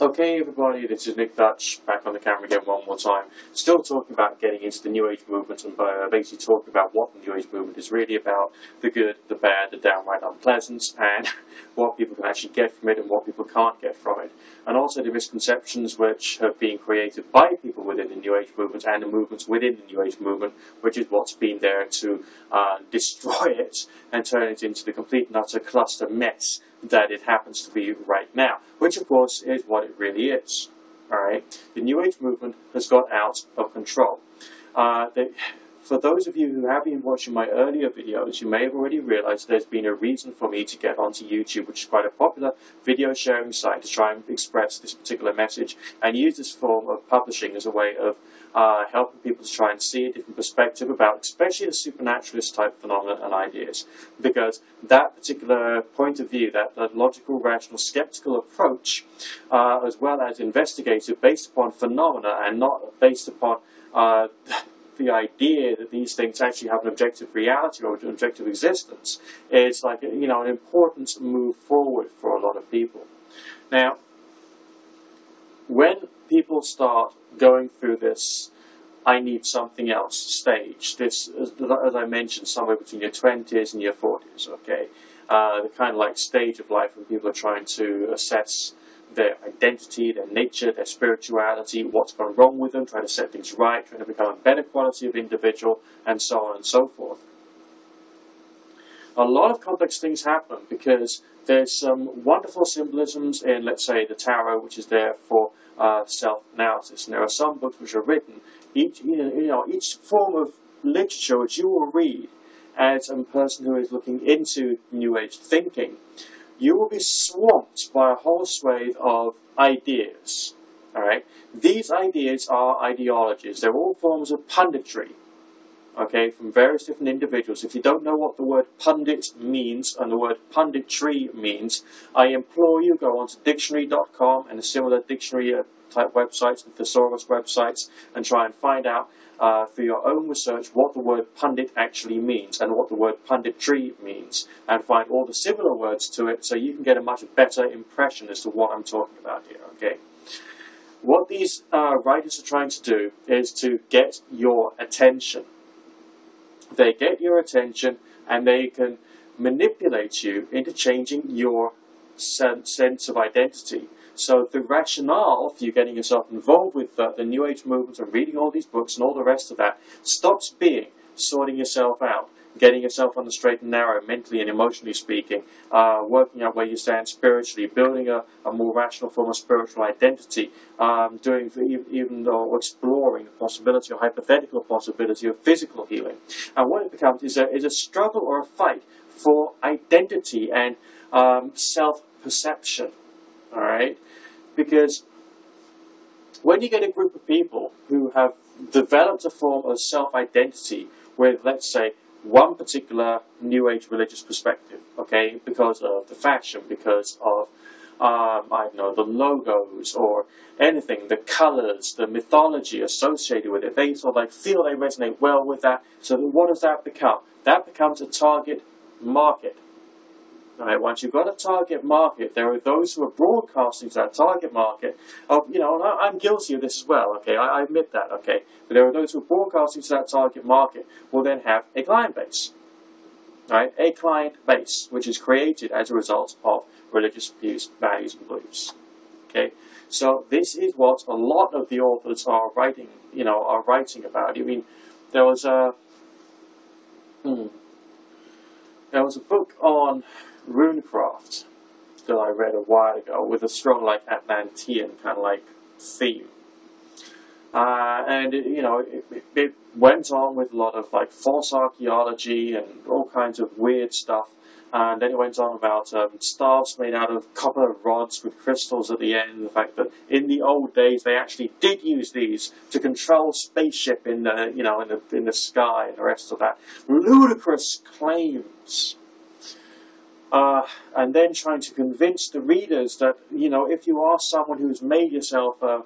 Okay, everybody, this is Nick Dutch, back on the camera again one more time. Still talking about getting into the New Age movement and basically talking about what the New Age movement is really about, the good, the bad, the downright unpleasant, and what people can actually get from it and what people can't get from it. And also the misconceptions which have been created by people within the New Age movement and the movements within the New Age movement, which is what's been there to destroy it and turn it into the complete and utter cluster mess that it happens to be right now, which of course is what it really is. Alright, the New Age movement has got out of control. For those of you who have been watching my earlier videos, you may have already realized there's been a reason for me to get onto YouTube, which is quite a popular video sharing site, to try and express this particular message and use this form of publishing as a way of helping people to try and see a different perspective about especially the supernaturalist type phenomena and ideas, because that particular point of view, that logical, rational, skeptical approach, as well as investigative based upon phenomena and not based upon the idea that these things actually have an objective reality or an objective existence, is like, you know, an important move forward for a lot of people. Now, when people start going through this I need something else stage, this, as I mentioned, somewhere between your 20s and your 40s, okay? The kind of like stage of life when people are trying to assess their identity, their nature, their spirituality, what's gone wrong with them, trying to set things right, trying to become a better quality of individual, and so on and so forth. A lot of complex things happen because there's some wonderful symbolisms in, let's say, the tarot, which is there for self-analysis. And there are some books which are written, each form of literature which you will read as a person who is looking into New Age thinking, you will be swamped by a whole swathe of ideas. Alright? These ideas are ideologies. They're all forms of punditry. Okay, from various different individuals. If you don't know what the word pundit means and the word punditry means, I implore you go onto dictionary.com and a similar dictionary type websites and thesaurus websites and try and find out through your own research what the word pundit actually means and what the word punditry means, and find all the similar words to it so you can get a much better impression as to what I'm talking about here. Okay. What these writers are trying to do is to get your attention. They get your attention and they can manipulate you into changing your sense of identity. So the rationale for you getting yourself involved with the New Age movement and reading all these books and all the rest of that stops being sorting yourself out, getting yourself on the straight and narrow, mentally and emotionally speaking, working out where you stand spiritually, building a more rational form of spiritual identity, even though exploring the possibility or hypothetical possibility of physical healing. And what it becomes is a struggle or a fight for identity and self-perception. All right? Because when you get a group of people who have developed a form of self-identity with, let's say, one particular New Age religious perspective, okay, because of the fashion, because of, I don't know, the logos or anything, the colors, the mythology associated with it, they sort of like feel they resonate well with that. So what does that become? That becomes a target market. Right, once you've got a target market, there are those who are broadcasting to that target market. I'm guilty of this as well, okay, I admit that, okay. But there are those who are broadcasting to that target market will then have a client base. Right, a client base, which is created as a result of religious views, values, and beliefs. Okay, so this is what a lot of the authors are writing, about. I mean, there was a book on runecraft that I read a while ago with a strong like Atlantean kind of like theme, and it went on with a lot of like false archaeology and all kinds of weird stuff, and then it went on about staffs made out of copper rods with crystals at the end, the fact that in the old days they actually did use these to control spaceship in the in the sky and the rest of that. Ludicrous claims. And then trying to convince the readers that, if you are someone who's made yourself a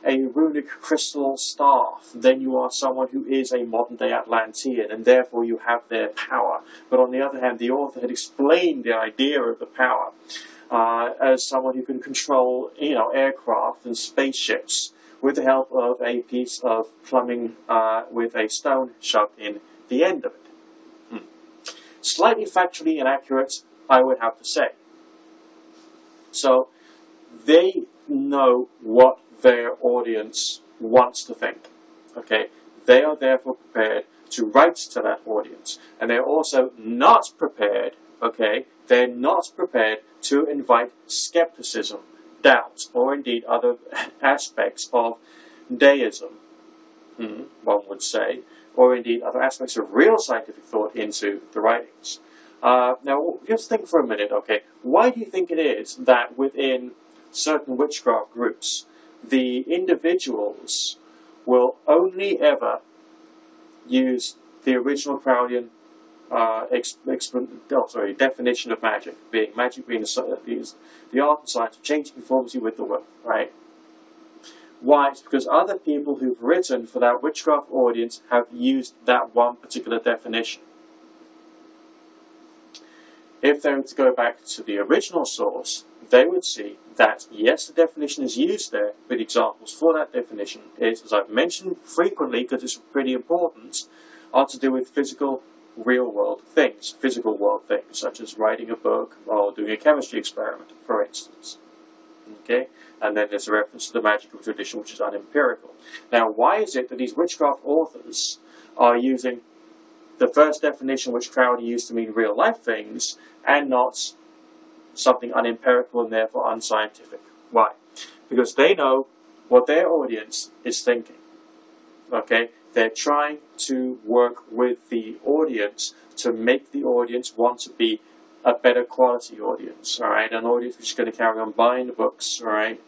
runic crystal staff, then you are someone who is a modern-day Atlantean, and therefore you have their power. But on the other hand, the author had explained the idea of the power. as someone who can control, aircraft and spaceships with the help of a piece of plumbing with a stone shoved in the end of it. Slightly factually inaccurate, I would have to say. So, they know what their audience wants to think. Okay, they are therefore prepared to write to that audience, and they're also not prepared. Okay, they're not prepared to invite skepticism, doubt, or indeed other aspects of deism, one would say, or indeed other aspects of real scientific thought into the writings. Now, just think for a minute, okay, why do you think it is that within certain witchcraft groups, the individuals will only ever use the original Crowdian definition of magic being the art and science of changing conformity with the will, right? Why? It's because other people who've written for that witchcraft audience have used that one particular definition. If they were to go back to the original source, they would see that, yes, the definition is used there, but examples for that definition is, as I've mentioned frequently, because it's pretty important, are to do with physical, real-world things, physical world things, such as writing a book or doing a chemistry experiment, for instance. Okay? And then there's a reference to the magical tradition, which is unempirical. Now, why is it that these witchcraft authors are using the first definition, which Crowley used to mean real-life things, and not something unempirical and therefore unscientific? Why? Because they know what their audience is thinking. Okay? They're trying to work with the audience to make the audience want to be a better quality audience, alright? An audience which is going to carry on buying the books, alright?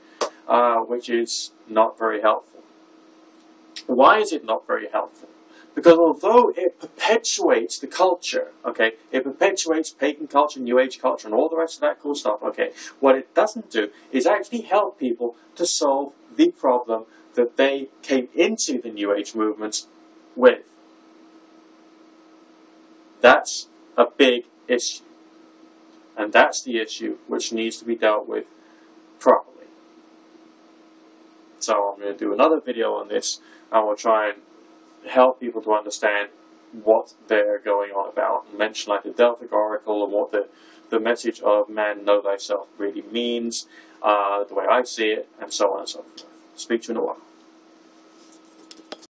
Which is not very helpful. Why is it not very helpful? Because although it perpetuates the culture, okay, it perpetuates pagan culture, New Age culture, and all the rest of that cool stuff, okay, what it doesn't do is actually help people to solve the problem that they came into the New Age movement with. That's a big issue. And that's the issue which needs to be dealt with properly. So I'm going to do another video on this, and we'll try and help people to understand what they're going on about, and mention like the Delphic Oracle and what the message of man know thyself really means, the way I see it, and so on and so forth. Speak to you in a while.